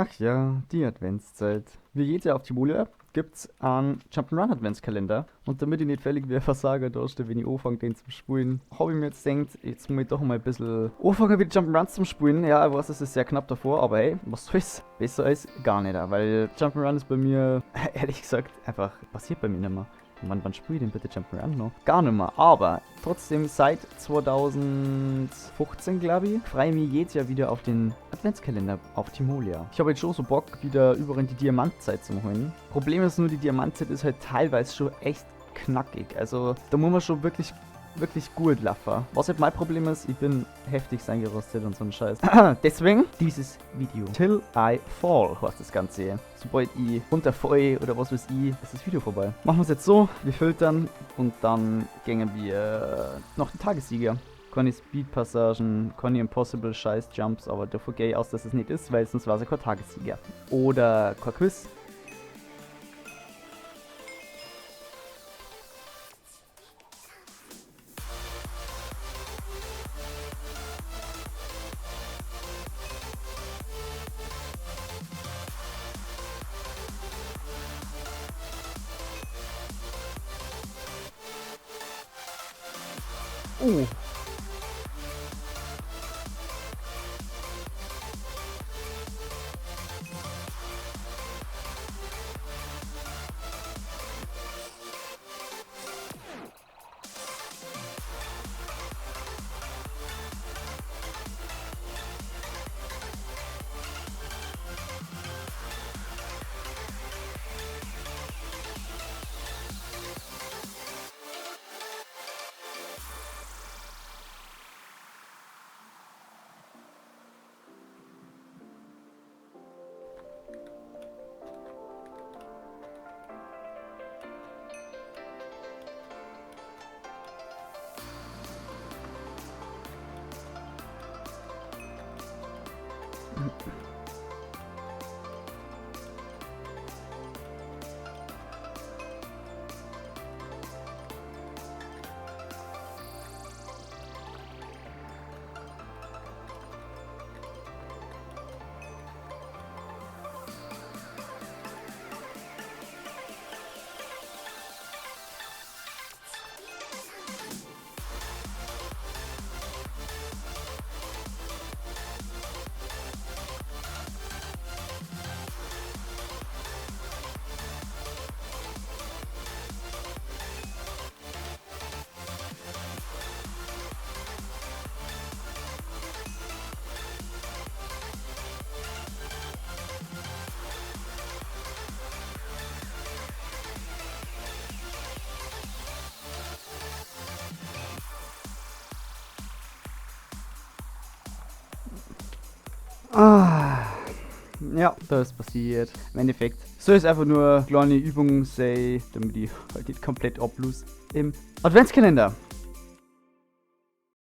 Ach ja, die Adventszeit. Wie jedes Jahr auf Timolia gibt's einen Jump'n'Run Adventskalender. Und damit ich nicht völlig wie ein Versager dastehe, wenn ich anfange, den zu spielen, habe ich mir jetzt gedacht, jetzt muss ich doch mal ein bisschen anfangen, wieder Jump'n'Runs zu spielen. Ja, ich weiß, es ist sehr knapp davor, aber hey, was soll's? Besser als gar nicht, weil Jump'n'Run ist bei mir, ehrlich gesagt, einfach passiert bei mir nicht mehr. Wann spiele ich denn bitte Jump'n'Run noch? Gar nicht mehr. Aber trotzdem seit 2015, glaube ich, freue ich mich jedes Jahr wieder auf den Adventskalender auf Timolia. Ich habe jetzt schon so Bock, wieder überall in die Diamantzeit zu holen. Problem ist nur, die Diamantzeit ist halt teilweise schon echt knackig. Also da muss man schon wirklich gut laufen. Was halt mein Problem ist, ich bin heftig eingerostet und so ein Scheiß. Deswegen dieses Video. Till I Fall heißt das Ganze. Sobald ich runterfalle oder was weiß ich, ist das Video vorbei. Machen wir es jetzt so, wir filtern und dann gehen wir noch die Tagessieger. Keine Speed-Passagen, keine Impossible Scheiß-Jumps, aber davon gehe ich aus, dass es nicht ist, weil sonst war es ja kein Tagessieger. Oder kein Quiz. Oh. Ja, das ist passiert. Im Endeffekt soll es einfach nur eine kleine Übung sein, damit ich halt nicht komplett ablose im Adventskalender.